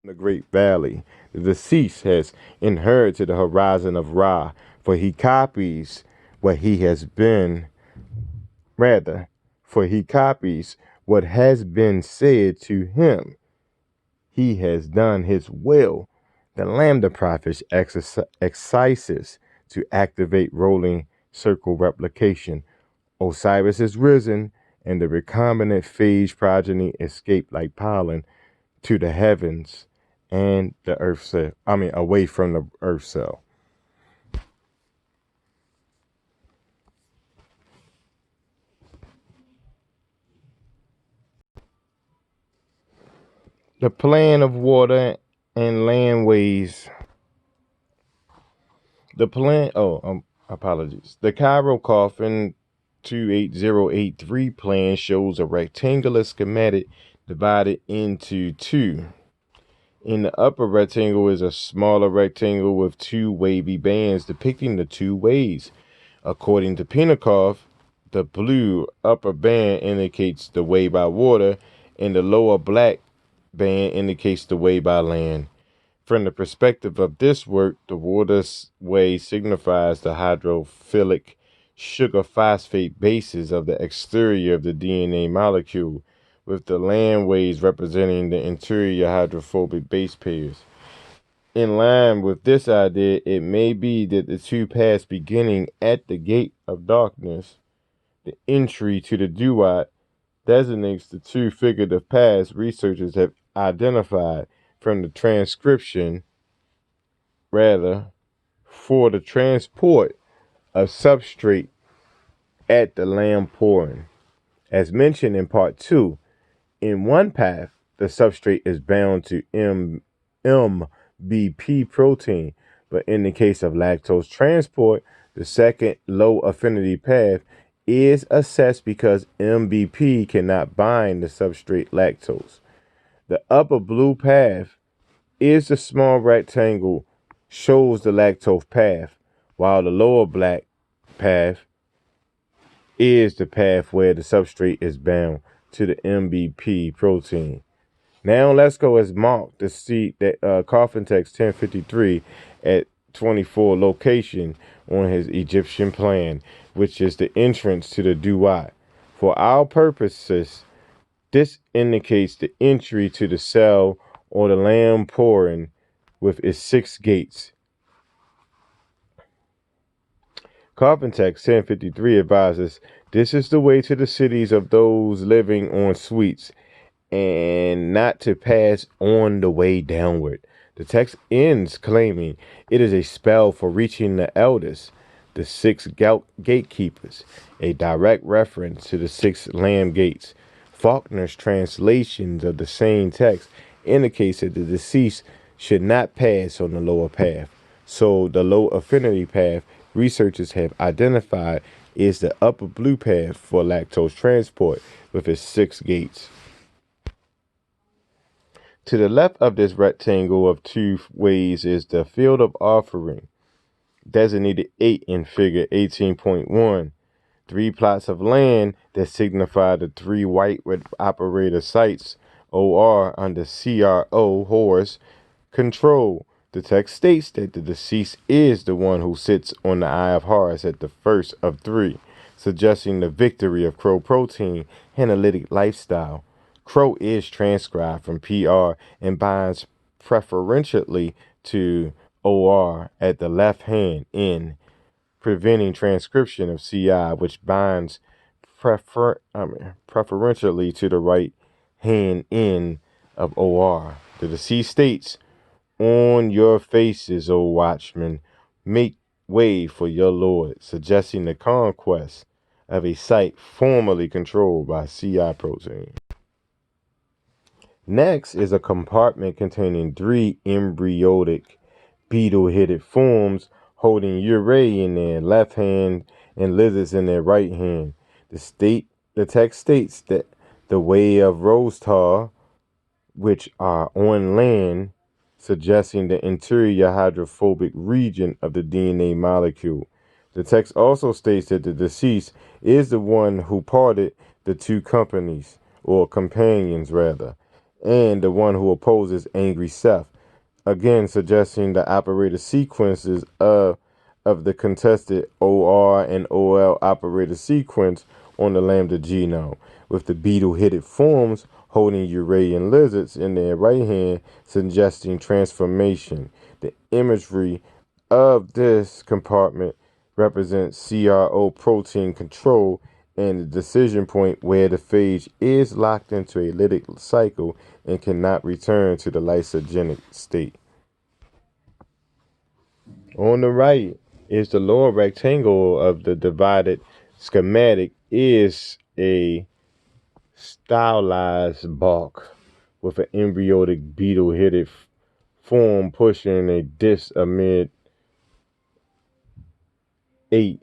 the great valley. The deceased has inherited the horizon of Ra, for he copies what he has been, rather, for he copies what has been said to him. He has done his will. The Lambda prophets exercises to activate rolling circle replication. Osiris is risen, and the recombinant phage progeny escape like pollen to the heavens and the earth cell. Away from the earth cell. The plan of water and landways. The plan. Apologies. The Cairo coffin 28083 plan shows a rectangular schematic divided into two. In the upper rectangle is a smaller rectangle with two wavy bands depicting the two ways. According to Pentecost, the blue upper band indicates the way by water, and the lower black band indicates the way by land. From the perspective of this work, the waterway signifies the hydrophilic sugar phosphate bases of the exterior of the DNA molecule, with the landways representing the interior hydrophobic base pairs. In line with this idea, it may be that the two paths beginning at the gate of darkness, the entry to the duat, designates the two figurative paths researchers have identified from the transcription, rather, for the transport of substrate at the lamb pouring. As mentioned in part 2, in one path, the substrate is bound to MBP protein, but in the case of lactose transport, the second low affinity path is assessed because MBP cannot bind the substrate lactose. The upper blue path is the small rectangle shows the lactose path, while the lower black path is the path where the substrate is bound to the MBP protein. Now let's go as marked to see that coffin text 1053 at 24 location on his Egyptian plan, which is the entrance to the duat. For our purposes, this indicates the entry to the cell or the lamb pouring with its 6 gates. Coffin text 1053 advises this is the way to the cities of those living on suites, and not to pass on the way downward. The text ends claiming it is a spell for reaching the eldest, the 6 gatekeepers, a direct reference to the 6 lamb gates. Faulkner's translations of the same text indicates that the deceased should not pass on the lower path. So the low affinity path researchers have identified is the upper blue path for lactose transport with its 6 gates. To the left of this rectangle of 2 ways is the field of offering, designated 8 in figure 18.1. 3 plots of land that signify the 3 white operator sites, OR, under CRO, horse, control. The text states that the deceased is the one who sits on the Eye of Horus at the first of 3, suggesting the victory of Crow protein analytic lifestyle. Crow is transcribed from PR and binds preferentially to OR at the left hand end, preventing transcription of CI, which binds preferentially to the right hand end of OR. The deceased states, on your faces, O watchmen, make way for your Lord, suggesting the conquest of a site formerly controlled by CI protein. Next is a compartment containing 3 embryonic beetle-headed forms holding urei in their left hand and lizards in their right hand. The text states that the way of Rostar, which are on land, suggesting the interior hydrophobic region of the DNA molecule. The text also states that the deceased is the one who parted the 2 companies, or companions rather, and the one who opposes angry Seth, again suggesting the operator sequences of the contested OR and OL operator sequence on the lambda genome, with the beetle-headed forms holding Urayan lizards in their right hand, suggesting transformation. The imagery of this compartment represents CRO protein control and the decision point where the phage is locked into a lytic cycle and cannot return to the lysogenic state. On the right is the lower rectangle of the divided schematic is a stylized bark with an embryonic beetle-headed form pushing a disc amid 8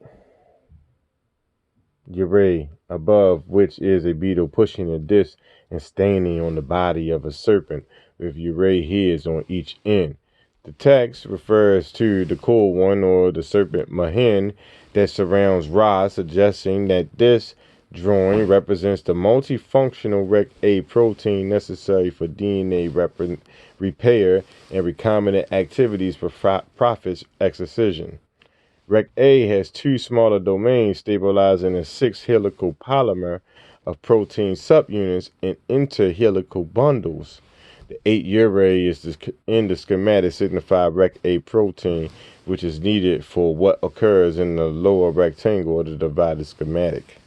urae above, which is a beetle pushing a disc and standing on the body of a serpent with urae heads on each end. The text refers to the cool one or the serpent Mahin that surrounds Ra, suggesting that this drawing represents the multifunctional Rec-A protein necessary for DNA repair and recombinant activities for prophet's excision. Rec-A has 2 smaller domains stabilizing a 6 helical polymer of protein subunits and interhelical bundles. The 8 urae is in the schematic signify Rec-A protein, which is needed for what occurs in the lower rectangle of the divided schematic.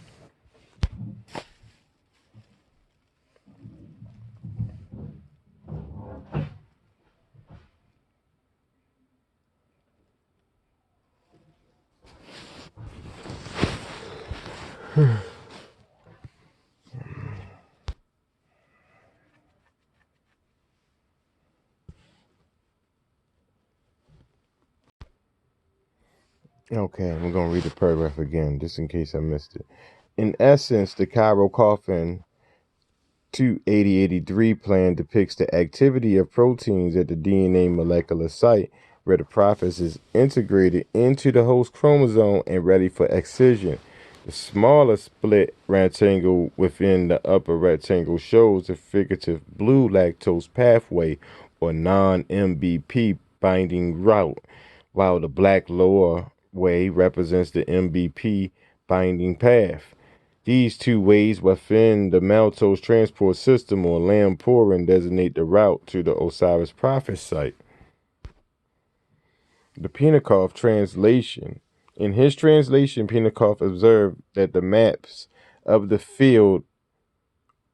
Okay, I'm going to read the paragraph again, just in case I missed it. In essence, the Cairo coffin 28083 plan depicts the activity of proteins at the DNA molecular site where the process is integrated into the host chromosome and ready for excision. The smaller split rectangle within the upper rectangle shows the figurative blue lactose pathway or non-MBP binding route, while the black lower way represents the MBP binding path. These 2 ways within the maltose transport system or lamporin designate the route to the Osiris Prophet site. The Pentecost translation. In his translation, Pentecost observed that the maps of the field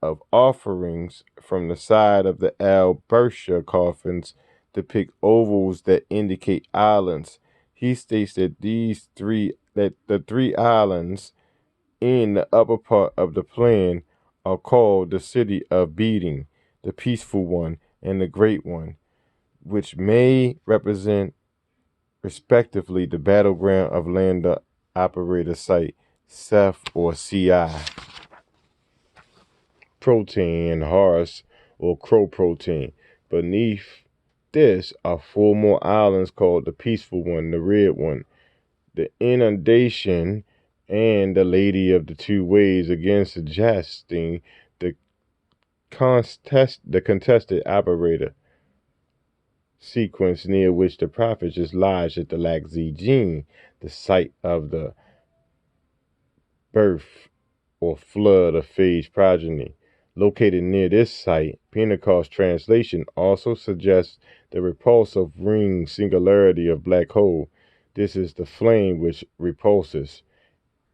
of offerings from the side of the Al-Bersha coffins depict ovals that indicate islands. He states that the 3 islands in the upper part of the plan are called the city of beating, the peaceful one, and the great one, which may represent respectively the battleground of Lambda operator site, Ceph or CI, protein, and Horus or crow protein. Beneath this are 4 more islands called the peaceful one, the red one, the inundation, and the Lady of the 2 Ways, again suggesting the contested operator sequence near which the prophet is lodged at the Lac-Z gene, the site of the birth or flood of phage progeny. Located near this site, Pentecost translation also suggests the repulsive ring singularity of black hole. This is the flame which repulses,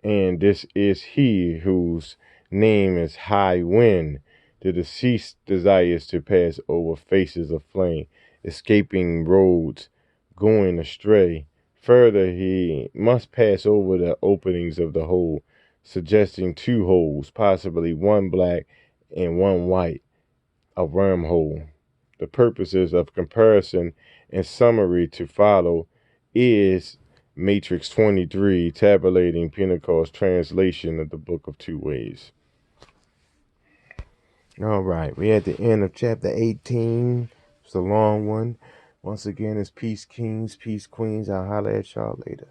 and this is he whose name is High Wind. The deceased desires to pass over faces of flame, escaping roads, going astray. Further, he must pass over the openings of the hole, suggesting 2 holes, possibly one black and one white, a wormhole. The purposes of comparison and summary to follow is Matrix 23, tabulating Pentecost translation of the Book of 2 Ways. All right, we're at the end of chapter 18. It's a long one. Once again, it's Peace Kings, Peace Queens. I'll holler at y'all later.